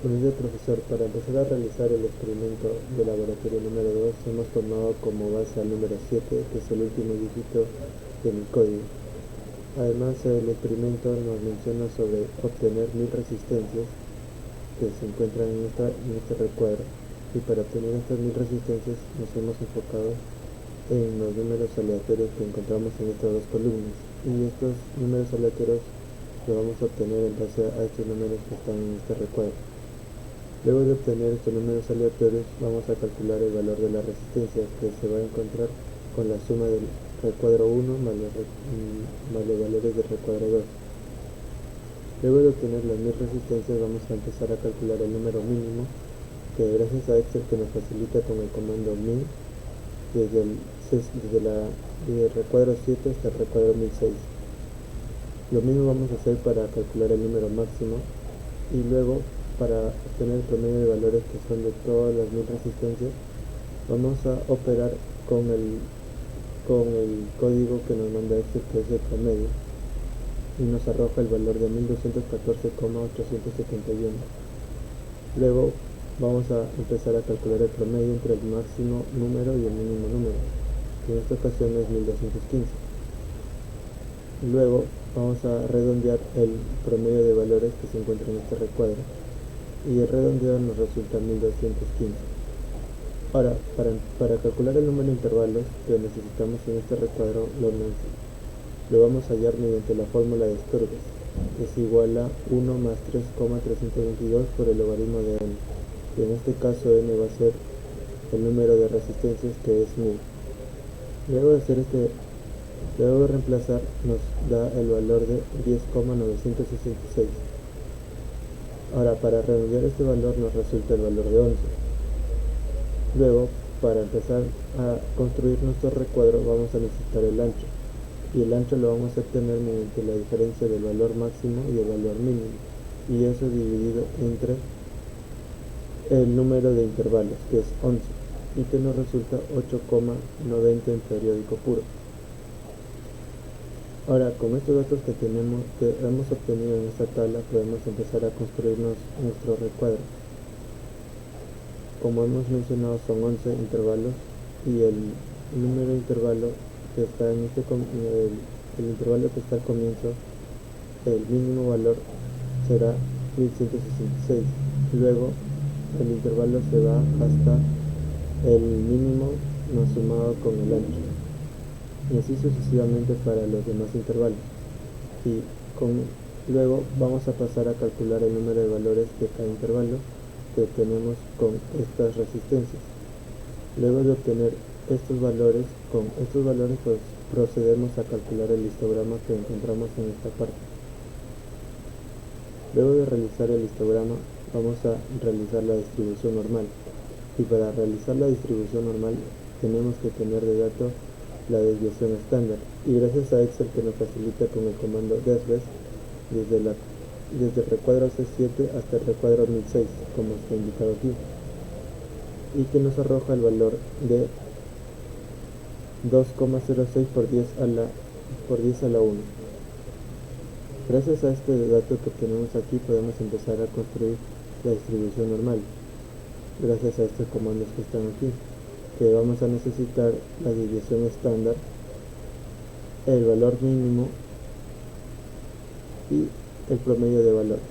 Buenos días, profesor. Para empezar a realizar el experimento de laboratorio número 2, hemos tomado como base al número 7, que es el último dígito de mi código. Además, el experimento nos menciona sobre obtener 1000 resistencias que se encuentran en este recuadro. Y para obtener estas 1000 resistencias nos hemos enfocado en los números aleatorios que encontramos en estas dos columnas. Y estos números aleatorios los vamos a obtener en base a estos números que están en este recuadro. Luego de obtener estos números aleatorios, vamos a calcular el valor de la resistencia, que se va a encontrar con la suma del recuadro 1 más los valores del recuadro 2. Luego de obtener las 1000 resistencias, vamos a empezar a calcular el número mínimo, que gracias a Excel que nos facilita con el comando min, desde el recuadro 7 hasta el recuadro 1006. Lo mismo vamos a hacer para calcular el número máximo, y luego para obtener el promedio de valores que son de todas las 1000 resistencias, vamos a operar con el código que nos manda Excel, que es el promedio, y nos arroja el valor de 1214,871. Luego vamos a empezar a calcular el promedio entre el máximo número y el mínimo número, que en esta ocasión es 1215. Luego vamos a redondear el promedio de valores que se encuentra en este recuadro, y el redondeo nos resulta 1215. Ahora, para calcular el número de intervalos que necesitamos en este recuadro, lo vamos a hallar mediante la fórmula de Sturges, que es igual a 1 más 3,322 por el logaritmo de n, y en este caso n va a ser el número de resistencias, que es 1000. Luego de reemplazar, nos da el valor de 10,966. Ahora, para redondear este valor nos resulta el valor de 11. Luego, para empezar a construir nuestro recuadro, vamos a necesitar el ancho, y el ancho lo vamos a obtener mediante la diferencia del valor máximo y el valor mínimo, y eso dividido entre el número de intervalos, que es 11, y que nos resulta 8,90 en periódico puro. Ahora, con estos datos que hemos obtenido en esta tabla, podemos empezar a construirnos nuestro recuadro. Como hemos mencionado, son 11 intervalos, y el número de intervalo que está el intervalo que está al comienzo, el mínimo valor será 1166. Luego el intervalo se va hasta el mínimo no sumado con el ancho, y así sucesivamente para los demás intervalos. Luego vamos a pasar a calcular el número de valores de cada intervalo que obtenemos con estas resistencias. Luego de obtener estos valores, pues procedemos a calcular el histograma que encontramos en esta parte. Luego de realizar el histograma, vamos a realizar la distribución normal, y para realizar la distribución normal tenemos que tener de dato la desviación estándar, y gracias a Excel que nos facilita con el comando desves, desde el recuadro C7 hasta el recuadro 1006, como está indicado aquí, y que nos arroja el valor de 2,06 por 10 a la 1. Gracias a este dato que obtenemos aquí, podemos empezar a construir la distribución normal, gracias a estos comandos que están aquí, que vamos a necesitar la desviación estándar, el valor mínimo y el promedio de valores.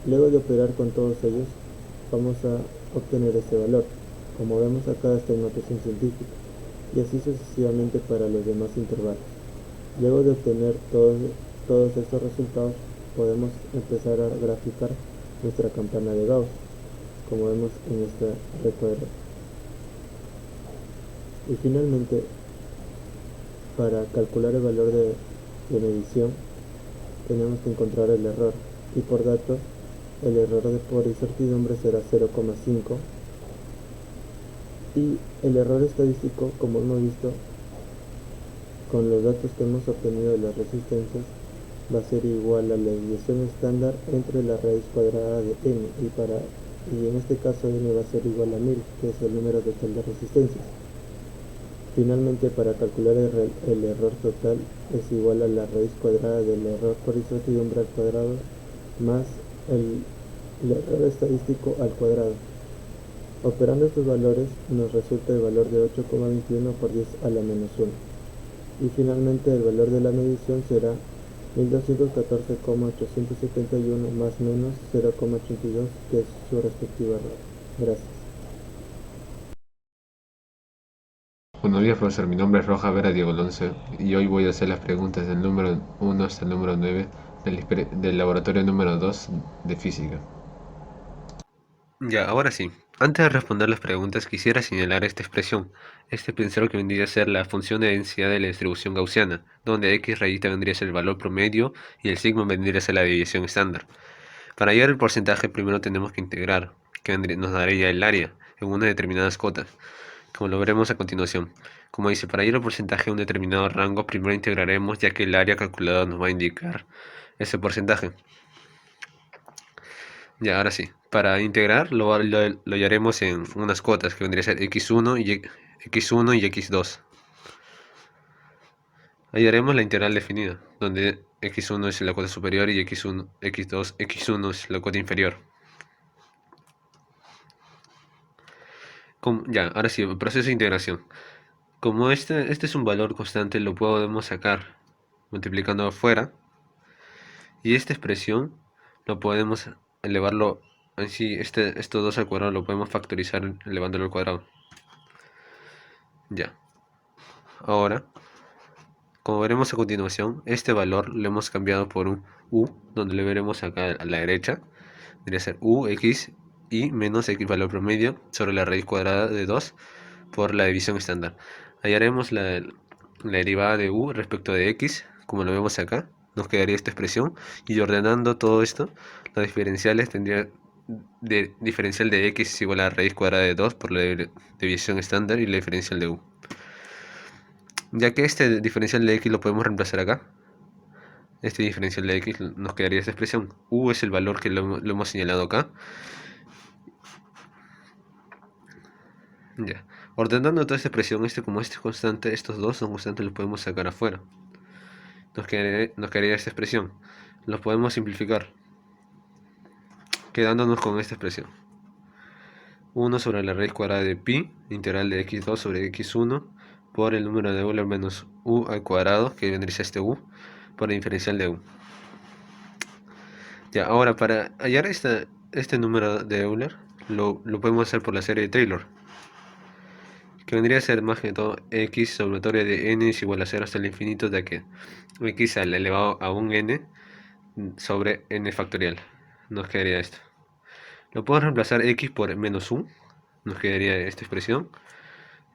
Luego de operar con todos ellos, vamos a obtener este valor. Como vemos acá, está en notación científica, y así sucesivamente para los demás intervalos. Luego de obtener todos estos resultados, podemos empezar a graficar nuestra campana de Gauss, como vemos en este recuadro. Y finalmente, para calcular el valor de medición, tenemos que encontrar el error, y por dato, el error por incertidumbre será 0,5, y el error estadístico, como hemos visto con los datos que hemos obtenido de las resistencias, va a ser igual a la desviación estándar entre la raíz cuadrada de n, y en este caso n va a ser igual a 1000, que es el número total de resistencias. Finalmente, para calcular el error total, es igual a la raíz cuadrada del error por incertidumbre al cuadrado más el error estadístico al cuadrado. Operando estos valores nos resulta el valor de 8,21 por 10 a la menos 1. Y finalmente el valor de la medición será 1214,871 más menos 0,82, que es su respectivo error. Gracias. Buenos días, profesor. Mi nombre es Roja Vera Diego Alonso y hoy voy a hacer las preguntas del número 1 hasta el número 9 del laboratorio número 2 de física. Ya, ahora sí. Antes de responder las preguntas, quisiera señalar esta expresión. Pensero que vendría a ser la función de densidad de la distribución gaussiana, donde x rayita vendría a ser el valor promedio y el sigma vendría a ser la deviación estándar. Para hallar el porcentaje, primero tenemos que integrar, nos daría el área en unas determinadas cotas, como lo veremos a continuación. Como dice, para hallar el porcentaje en un determinado rango, primero integraremos, ya que el área calculada nos va a indicar ese porcentaje. Ya, ahora sí. Para integrar lo hallaremos en unas cotas, que vendría a ser x1 y x2. Hallaremos la integral definida, donde x1 es la cota superior y x2 es la cota inferior. Ya, ahora sí, el proceso de integración. Como este es un valor constante, lo podemos sacar multiplicando afuera. Y esta expresión lo podemos elevarlo así, estos dos al cuadrado lo podemos factorizar elevándolo al cuadrado. Ya. Ahora, como veremos a continuación, este valor lo hemos cambiado por un u, donde le veremos acá a la derecha. Debería ser u, x y menos x valor promedio sobre la raíz cuadrada de 2 por la división estándar. Hallaremos la derivada de u respecto de x, como lo vemos acá. Nos quedaría esta expresión, y ordenando todo esto, los diferenciales tendría diferencial de x es igual a la raíz cuadrada de 2 por la división estándar y la diferencial de u. Ya que este diferencial de x lo podemos reemplazar acá, este diferencial de x nos quedaría esta expresión. U es el valor que lo hemos señalado acá. Ya. Ordenando toda esta expresión, como este es constante, estos dos son constantes, los podemos sacar afuera. Nos quedaría esta expresión. Los podemos simplificar, quedándonos con esta expresión. 1 sobre la raíz cuadrada de pi, integral de x2 sobre x1, por el número de Euler menos u al cuadrado, que vendría a ser este u, por el diferencial de u. Ya, ahora para hallar este número de Euler, lo podemos hacer por la serie de Taylor, que vendría a ser más que todo x summatoria de n es igual a 0 hasta el infinito, de que x al elevado a un n sobre n factorial. Nos quedaría esto. Lo podemos reemplazar x por menos 1, nos quedaría esta expresión.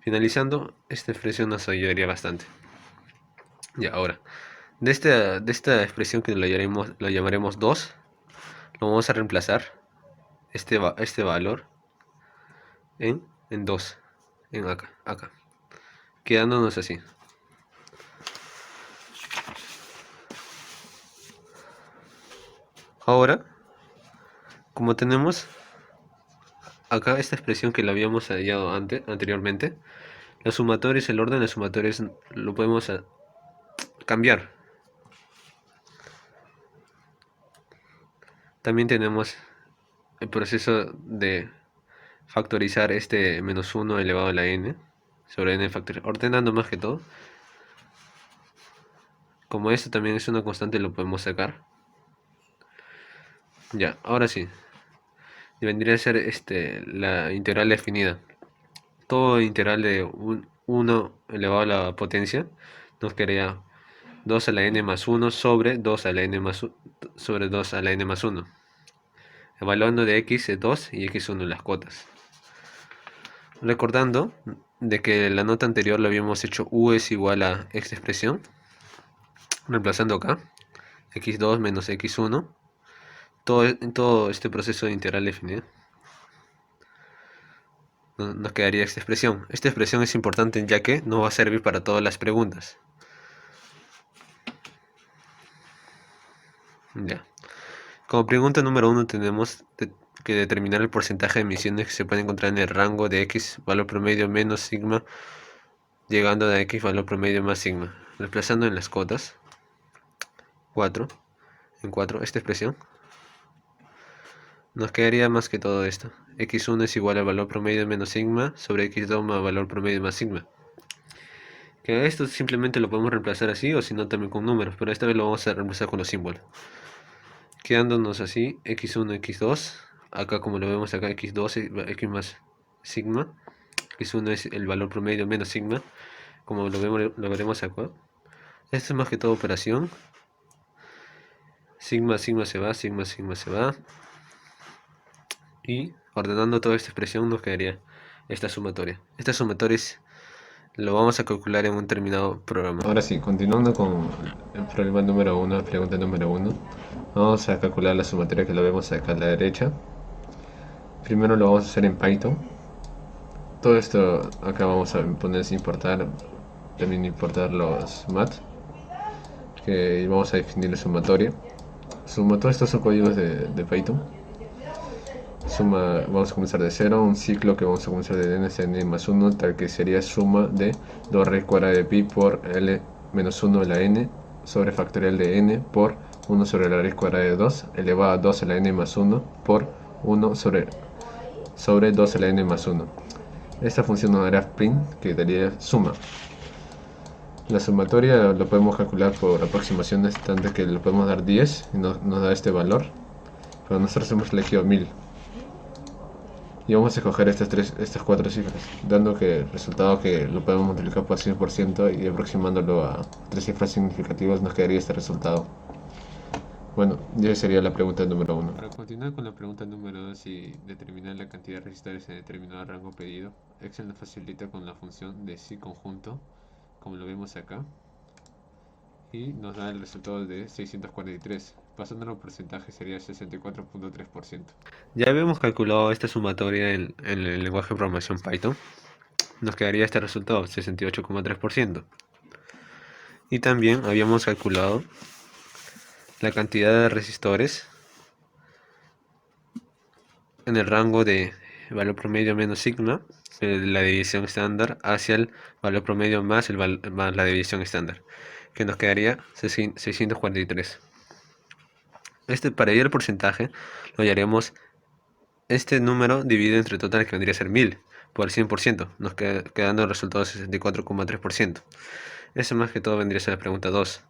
Finalizando, esta expresión nos ayudaría bastante. Y ahora, de esta expresión que lo llamaremos 2, lo vamos a reemplazar este valor en 2, en acá, quedándonos así. Ahora, como tenemos acá esta expresión que la habíamos hallado anteriormente, los sumatorios, el orden de los sumatorios lo podemos cambiar. También tenemos el proceso de factorizar este menos 1 elevado a la n sobre n factorial, ordenando más que todo. Como esto también es una constante, lo podemos sacar. Ya, ahora sí. Vendría a ser la integral definida. Todo integral de 1 elevado a la potencia nos quedaría 2 a la n más 1 sobre 2 a la n más 1, sobre 2 a la n más 1. Evaluando de x es 2 y x1 las cotas. Recordando de que la nota anterior lo habíamos hecho u es igual a esta expresión. Reemplazando acá, x2 menos x1. Todo este proceso de integral definido, nos quedaría esta expresión. Esta expresión es importante ya que nos va a servir para todas las preguntas. Ya. Como pregunta número 1 tenemos que determinar el porcentaje de emisiones que se puede encontrar en el rango de x valor promedio menos sigma, llegando a x valor promedio más sigma. Reemplazando en las cotas, 4, en 4, esta expresión. Nos quedaría más que todo esto. X1 es igual al valor promedio menos sigma sobre X2 más valor promedio más sigma. Que esto simplemente lo podemos reemplazar así o si no también con números, pero esta vez lo vamos a reemplazar con los símbolos. Quedándonos así, X1, X2. Acá como lo vemos acá, X2, X más sigma. X1 es el valor promedio menos sigma, como lo veremos acá. Esto es más que todo operación. Sigma, sigma se va, sigma, sigma se va. Y ordenando toda esta expresión nos quedaría esta sumatoria. Esta sumatoria lo vamos a calcular en un determinado programa. Ahora sí, continuando con el problema número 1, pregunta número 1. Vamos a calcular la sumatoria que lo vemos acá a la derecha. Primero lo vamos a hacer en Python. Todo esto acá vamos a poner importar, también importar los mat, que vamos a definir la sumatoria. Todos estos son códigos de Python. Suma, vamos a comenzar de 0, un ciclo que vamos a comenzar de n hasta n más 1, tal que sería suma de 2 raíz cuadrada de pi por l menos 1 de la n sobre factorial de n por 1 sobre la raíz cuadrada de 2 elevado a 2 a la n más 1 por 1 sobre 2 a la n más 1. Esta función nos dará print, que daría suma. La sumatoria lo podemos calcular por aproximaciones, tanto que le podemos dar 10 y nos da este valor, pero nosotros hemos elegido 1000. Y vamos a escoger estas 4 cifras, dando que el resultado que lo podemos multiplicar por 100% y aproximándolo a 3 cifras significativas nos quedaría este resultado. Bueno, y esa sería la pregunta número 1. Para continuar con la pregunta número 2 y determinar la cantidad de resistores en determinado rango pedido, Excel nos facilita con la función de si conjunto, como lo vemos acá, y nos da el resultado de 643. Pasándolo a porcentaje sería 64.3%. Ya habíamos calculado esta sumatoria en el lenguaje de programación Python. Nos quedaría este resultado, 68.3%. Y también habíamos calculado la cantidad de resistores en el rango de valor promedio menos sigma, la división estándar, hacia el valor promedio más la división estándar, que nos quedaría 643. Para hallar el porcentaje, lo hallaremos este número dividido entre total, que vendría a ser 1000 por 100%, nos quedando el resultado de 64.3%. Eso más que todo vendría a ser la pregunta 2.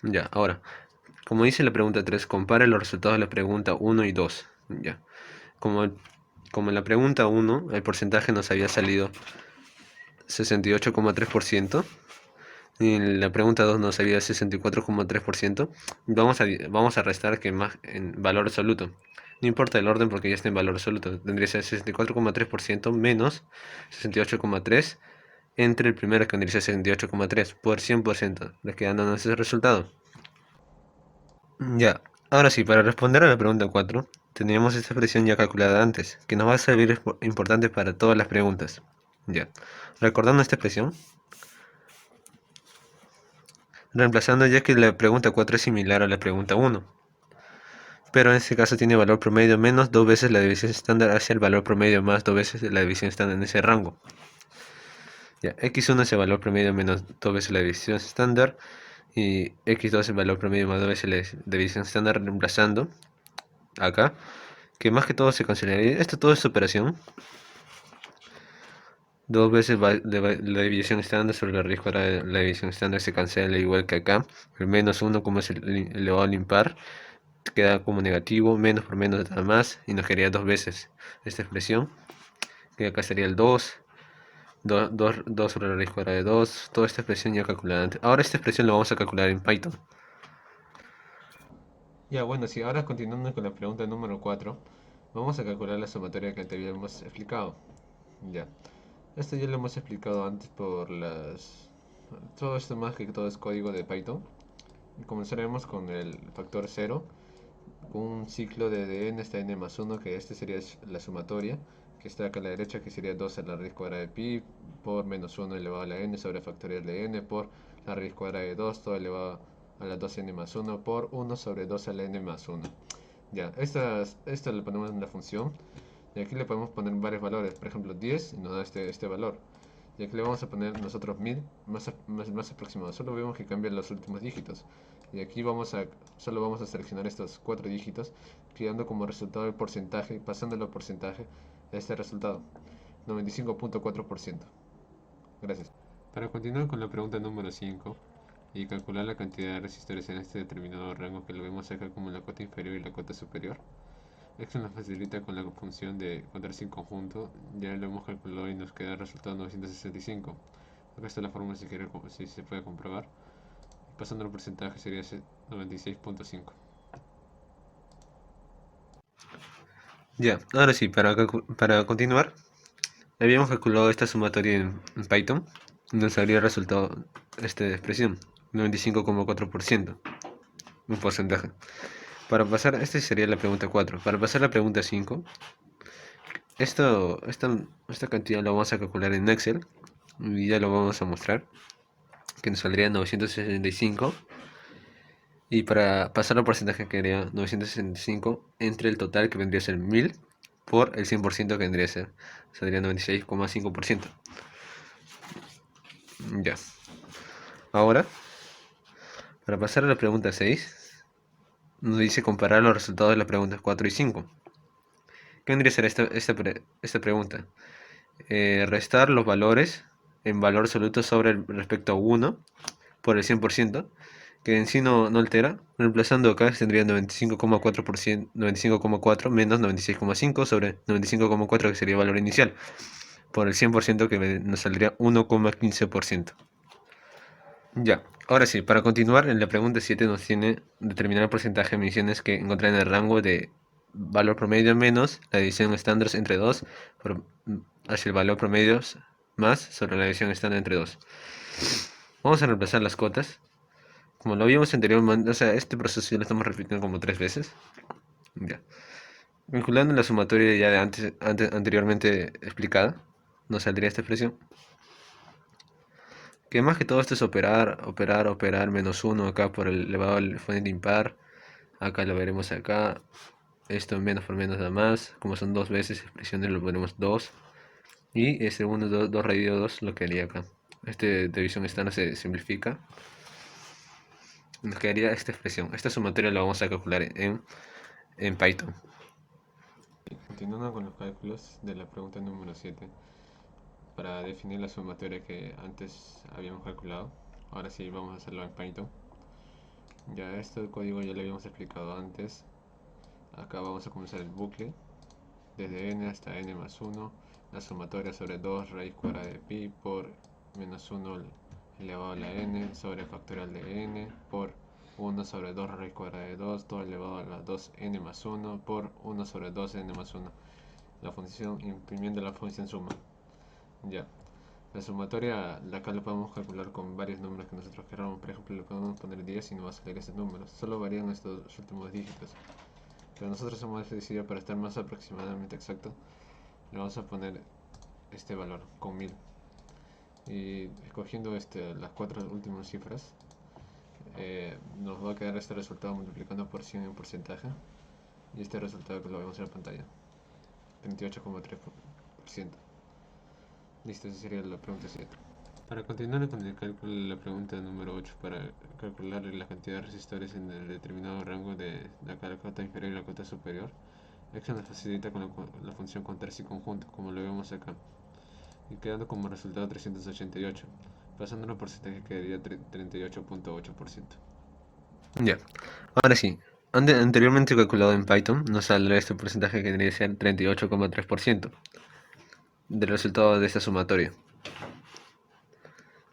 Ya, ahora, como dice la pregunta 3, compare los resultados de la pregunta 1 y 2. Ya. Como en la pregunta 1, el porcentaje nos había salido 68.3%. Y en la pregunta 2 nos había 64.3%. Vamos a restar que más en valor absoluto. No importa el orden porque ya está en valor absoluto. Tendría que ser 64.3% menos 68.3% entre el primero, que vendría a ser 68.3 por 100%, quedándonos ese resultado. Ya, ahora sí, para responder a la pregunta 4, teníamos esta expresión ya calculada antes, que nos va a servir importante para todas las preguntas. Ya, recordando esta expresión, reemplazando, ya que la pregunta 4 es similar a la pregunta 1, pero en este caso tiene valor promedio menos 2 veces la división estándar hacia el valor promedio más 2 veces la división estándar en ese rango. Ya, x1 es el valor promedio menos 2 veces la división estándar, y x2 es el valor promedio más 2 veces la división estándar, reemplazando acá, que más que todo se consideraría, toda esta operación, 2 veces la división estándar sobre la raíz cuadrada de la división estándar se cancela, igual que acá. El menos 1, como es elevado al impar, queda como negativo, menos por menos da más, y nos quedaría 2 veces esta expresión, que acá sería el 2 sobre la raíz cuadrada de 2, toda esta expresión ya calculada antes. Ahora esta expresión la vamos a calcular en Python. Ya, bueno, sí, ahora continuando con la pregunta número 4, vamos a calcular la sumatoria que te habíamos explicado. Ya, esto ya lo hemos explicado antes por todo esto más que todo es código de Python. Y comenzaremos con el factor 0, con un ciclo de n hasta n más 1, que este sería la sumatoria, que está acá a la derecha, que sería 2 a la raíz cuadrada de pi por menos 1 elevado a la n sobre factorial de n por la raíz cuadrada de 2, todo elevado a la 2n más 1 por 1 sobre 2 a la n más 1. Ya, esta le ponemos en la función, y aquí le podemos poner varios valores, por ejemplo 10 y nos da este valor. Y aquí le vamos a poner nosotros 1000 más aproximado. Solo vemos que cambian los últimos dígitos. Y aquí solo vamos a seleccionar estos 4 dígitos, quedando como resultado el porcentaje, pasándolo a porcentaje, este resultado, 95.4%. Gracias. Para continuar con la pregunta número 5 y calcular la cantidad de resistores en este determinado rango que lo vemos acá como la cota inferior y la cota superior, Excel nos facilita con la función de contar sin conjunto. Ya lo hemos calculado y nos queda el resultado 965. Acá está la fórmula si se puede comprobar. Pasando el porcentaje sería 96.5. Ya, ahora sí, para continuar, habíamos calculado esta sumatoria en Python. Nos habría el resultado de expresión, 95,4%, un porcentaje. Para pasar, esta sería la pregunta 4. Para pasar a la pregunta 5, esta cantidad la vamos a calcular en Excel y ya lo vamos a mostrar, que nos saldría 965. Y para pasar al porcentaje quedaría 965 entre el total, que vendría a ser 1000 por el 100%, que vendría a ser, saldría 96,5%. Ya. Ahora, para pasar a la pregunta 6, nos dice comparar los resultados de las preguntas 4 y 5. ¿Qué vendría a ser esta pregunta? Restar los valores en valor absoluto sobre respecto a 1 por el 100%, que en sí no altera. Reemplazando acá tendría 95,4%, 95,4 menos 96,5 sobre 95,4, que sería el valor inicial, por el 100%, que nos saldría 1,15%. Ya, ahora sí, para continuar, en la pregunta 7 nos tiene determinar el porcentaje de emisiones que encontrar en el rango de valor promedio menos la división estándar entre 2 hacia el valor promedio más sobre la división estándar entre 2. Vamos a reemplazar las cotas. Como lo vimos anteriormente, o sea, este proceso ya lo estamos repitiendo como 3 veces. Ya. Vinculando la sumatoria ya de anteriormente explicada, nos saldría esta expresión. Que más que todo esto es operar, menos 1 acá por el elevado al exponente impar. Acá lo veremos acá. Esto menos por menos da más. Como son 2 veces expresiones, lo ponemos 2. Y este 1, 2 raíz de 2 lo que haría acá. División estándar se simplifica. Nos quedaría esta expresión. Esta sumatoria la vamos a calcular en Python. Continuando con los cálculos de la pregunta número 7, para definir la sumatoria que antes habíamos calculado, ahora sí vamos a hacerlo en Python. Ya este código ya lo habíamos explicado antes. Acá vamos a comenzar el bucle desde n hasta n más 1, la sumatoria sobre 2 raíz cuadrada de pi por menos 1 elevado a la n sobre factorial de n por 1 sobre 2 raíz cuadrada de 2, todo elevado a la 2n más 1 por 1 sobre 2n más 1. La función, imprimiendo la función suma. Ya. La sumatoria, acá lo podemos calcular con varios números que nosotros queramos. Por ejemplo, le podemos poner 10 y no va a salir ese número. Solo varían estos últimos dígitos. Pero nosotros hemos decidido, para estar más aproximadamente exacto, le vamos a poner este valor con 1000. Y escogiendo las 4 últimas cifras, nos va a quedar este resultado multiplicando por 100 en porcentaje. Y este resultado que lo vemos en la pantalla, 28,3%. Listo, esa sería la pregunta 7. Para continuar con el cálculo de la pregunta número 8, para calcular la cantidad de resistores en el determinado rango de la cota inferior y la cota superior, Excel nos facilita con la función contar sin conjunto, como lo vemos acá, y quedando como resultado 388. Pasándolo por porcentaje quedaría 38.8%. Ya, ahora sí. Anteriormente calculado en Python, nos saldrá este porcentaje que debería ser 38,3% del resultado de esta sumatoria.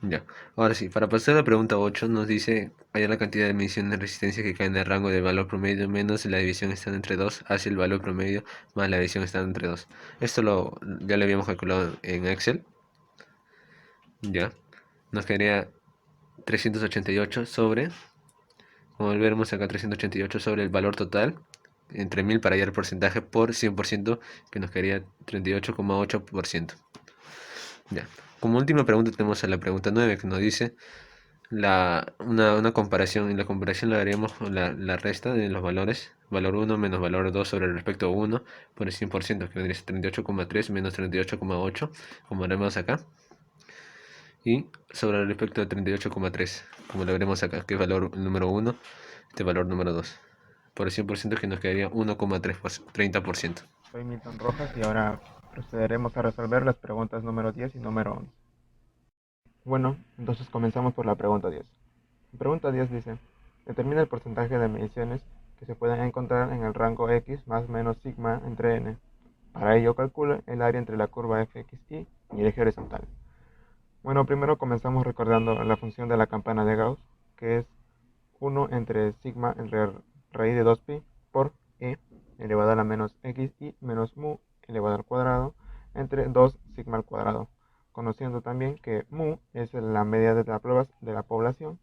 Ya, ahora sí, para pasar a la pregunta 8 nos dice hallar la cantidad de mediciones de resistencia que cae en el rango del valor promedio menos la división estándar entre 2 hacia el valor promedio más la división estándar entre 2. Esto ya lo habíamos calculado en Excel. Ya, nos quedaría 388 sobre, como veremos acá, 388 sobre el valor total entre 1000 para hallar el porcentaje por 100%, que nos quedaría 38,8%. Ya. Como última pregunta tenemos a la pregunta 9, que nos dice una comparación. En la comparación la haremos la resta de los valores, valor 1 menos valor 2 sobre respecto a 1 por el 100%, que vendría a ser 38,3 menos 38,8, como haremos acá. y sobre el efecto de 38,3, como lo veremos acá, que es valor número 1, este valor número 2. Por el 100% que nos quedaría 1,30%. Soy Milton Rojas y ahora procederemos a resolver las preguntas número 10 y número 11. Bueno, entonces comenzamos por la pregunta 10. La pregunta 10 dice, determina el porcentaje de mediciones que se pueden encontrar en el rango x más menos sigma entre n. Para ello calcula el área entre la curva fxy y el eje horizontal. Bueno, primero comenzamos recordando la función de la campana de Gauss, que es 1 entre sigma entre raíz de 2pi por e elevado a la menos xy menos mu elevado al cuadrado entre 2 sigma al cuadrado, conociendo también que mu es la media de la población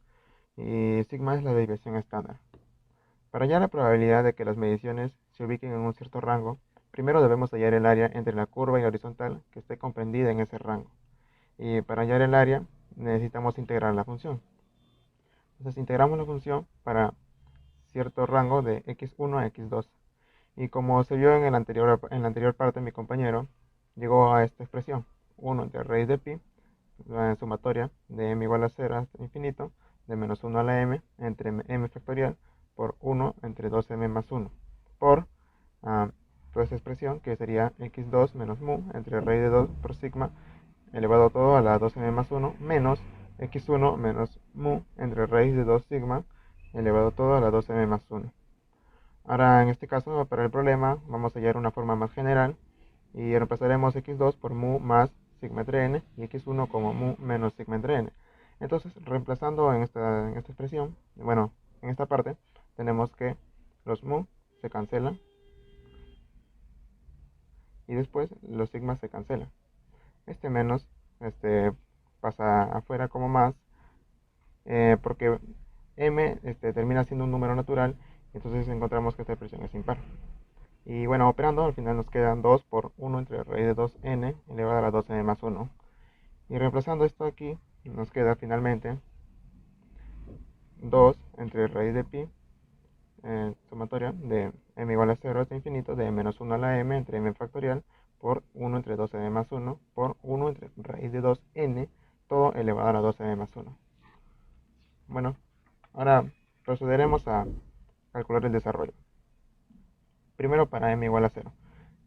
y sigma es la desviación estándar. Para hallar la probabilidad de que las mediciones se ubiquen en un cierto rango, primero debemos hallar el área entre la curva y la horizontal que esté comprendida en ese rango. Y para hallar el área necesitamos integrar la función. Entonces integramos la función para cierto rango de x1 a x2. Y como se vio en la anterior parte, mi compañero llegó a esta expresión, 1 entre raíz de pi, la sumatoria de m igual a 0 hasta infinito, de menos 1 a la m, entre m factorial por 1 entre 2m más 1, por toda esta expresión que sería x2 menos mu entre raíz de 2 por sigma elevado todo a la 2m más 1 menos x1 menos mu entre raíz de 2 sigma elevado todo a la 2m más 1. Ahora en este caso para el problema vamos a hallar una forma más general y reemplazaremos x2 por mu más sigma entre n y x1 como mu menos sigma entre n. Entonces reemplazando en esta expresión, bueno, en esta parte tenemos que los mu se cancelan y después los sigmas se cancelan. Este menos pasa afuera como más porque m termina siendo un número natural, entonces encontramos que esta expresión es impar. Y bueno, operando al final nos quedan 2 por 1 entre raíz de 2n elevado a la 2n más 1. Y reemplazando esto aquí nos queda finalmente 2 entre raíz de pi sumatoria de m igual a 0 hasta infinito de menos 1 a la m entre m factorial por 1 entre 2n más 1 por 1 entre raíz de 2n todo elevado a la 2n más 1. Bueno, ahora procederemos a calcular el desarrollo. Primero para m igual a 0.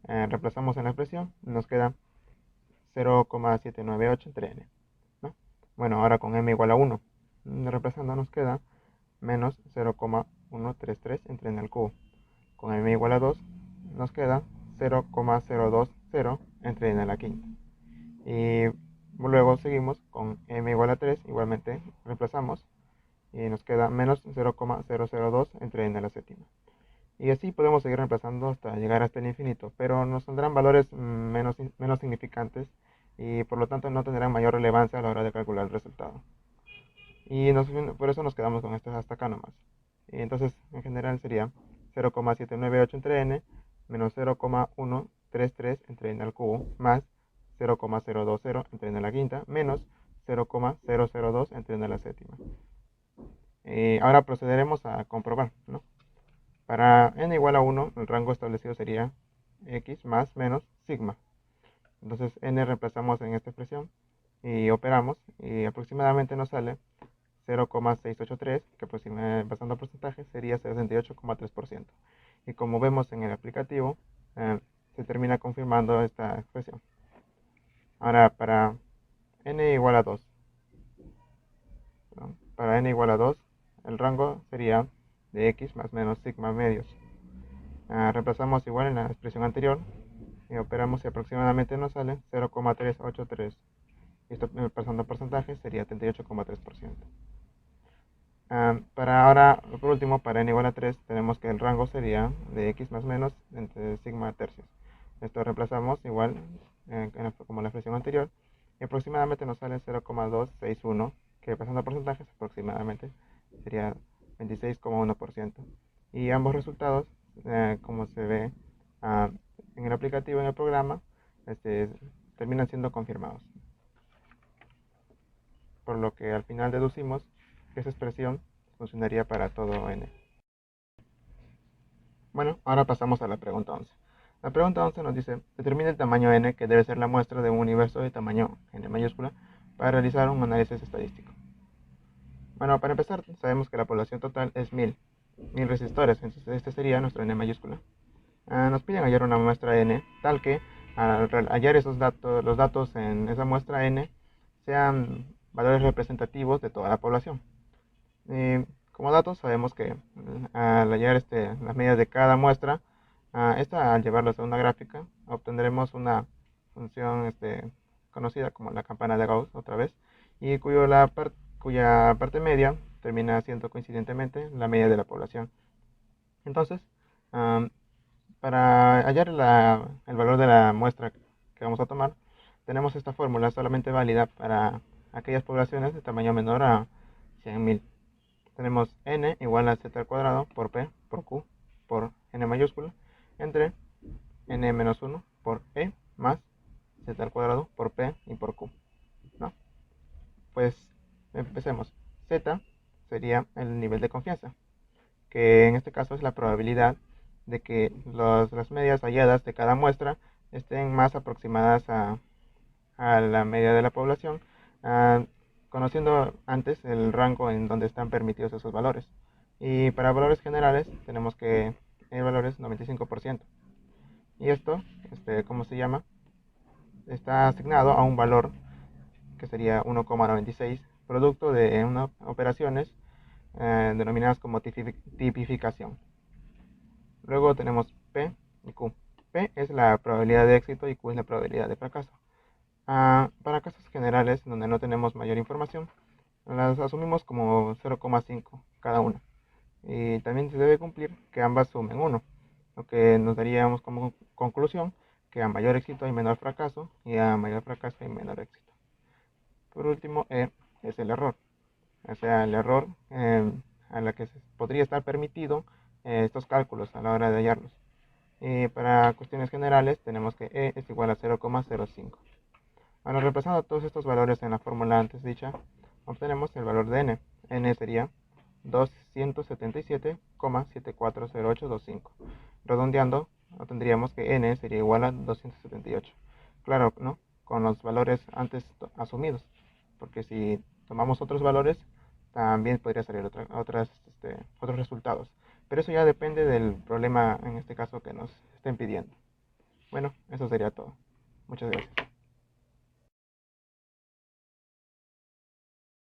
Reemplazamos en la expresión, nos queda 0,798 entre n, ¿no? Bueno, ahora con m igual a 1, reemplazando nos queda menos 0,133 entre n al cubo. Con m igual a 2 nos queda 0,020 entre n a la quinta. Y luego seguimos con m igual a 3, igualmente reemplazamos y nos queda menos 0,002 entre n a la séptima. Y así podemos seguir reemplazando hasta llegar hasta el infinito, pero nos saldrán valores menos significantes y por lo tanto no tendrán mayor relevancia a la hora de calcular el resultado. Y por eso nos quedamos con esto hasta acá nomás. Y entonces en general sería 0,798 entre n menos 0,133 entre n al cubo más 0,020 entre n a la quinta menos 0,002 entre n a la séptima. Y ahora procederemos a comprobar, ¿no? Para n igual a 1, el rango establecido sería x más menos sigma. Entonces n reemplazamos en esta expresión y operamos y aproximadamente nos sale 0,683, que basando en porcentaje sería 68,3%. Y como vemos en el aplicativo, se termina confirmando esta expresión. Ahora para n igual a 2, ¿no? Para n igual a 2, el rango sería de x más menos sigma medios. Reemplazamos igual en la expresión anterior y operamos y aproximadamente nos sale 0,383. Y esto pasando a porcentaje sería 38,3%. Para ahora, por último, para n igual a 3, tenemos que el rango sería de x más menos entre sigma tercios. Esto reemplazamos igual como la expresión anterior y aproximadamente nos sale 0,261, que pasando a porcentajes aproximadamente sería 26,1%. Y ambos resultados, como se ve en el aplicativo, en el programa, terminan siendo confirmados. Por lo que al final deducimos que esa expresión funcionaría para todo n. Bueno, ahora pasamos a la pregunta 11. La pregunta 11 nos dice, determina el tamaño n que debe ser la muestra de un universo de tamaño n mayúscula para realizar un análisis estadístico. Bueno, para empezar, sabemos que la población total es 1000 resistores, entonces este sería nuestro N mayúscula. Nos piden hallar una muestra N, tal que al hallar esos datos, los datos en esa muestra N sean valores representativos de toda la población. Como datos sabemos que al hallar las medidas de cada muestra, al llevarlas a una gráfica, obtendremos una función conocida como la campana de Gauss otra vez, y cuya parte media termina siendo coincidentemente la media de la población. Entonces, para hallar el valor de la muestra que vamos a tomar, tenemos esta fórmula solamente válida para aquellas poblaciones de tamaño menor a 100.000. Tenemos n igual a z al cuadrado por p por q por n mayúscula entre n menos 1 por e más z al cuadrado por p y por q, ¿no? Pues empecemos. Z sería el nivel de confianza, que en este caso es la probabilidad de que las medias halladas de cada muestra estén más aproximadas a la media de la población, conociendo antes el rango en donde están permitidos esos valores. Y para valores generales tenemos que el valor es 95%. Y esto, ¿cómo se llama? Está asignado a un valor que sería 1,96, producto de operaciones denominadas como tipificación. Luego tenemos P y Q. P es la probabilidad de éxito y Q es la probabilidad de fracaso. Para casos generales donde no tenemos mayor información, las asumimos como 0,5 cada una. Y también se debe cumplir que ambas sumen 1, lo que nos daríamos como conclusión que a mayor éxito hay menor fracaso y a mayor fracaso hay menor éxito. Por último, E es el error, o sea, el error a la que podría estar permitido estos cálculos a la hora de hallarlos. Y para cuestiones generales tenemos que E es igual a 0,05. Bueno, reemplazando todos estos valores en la fórmula antes dicha, obtenemos el valor de n. N sería 277,740825. Redondeando, obtendríamos que n sería igual a 278. Claro, ¿no? Con los valores antes asumidos, porque si tomamos otros valores, también podría salir otros resultados. Pero eso ya depende del problema, en este caso, que nos estén pidiendo. Bueno, eso sería todo. Muchas gracias.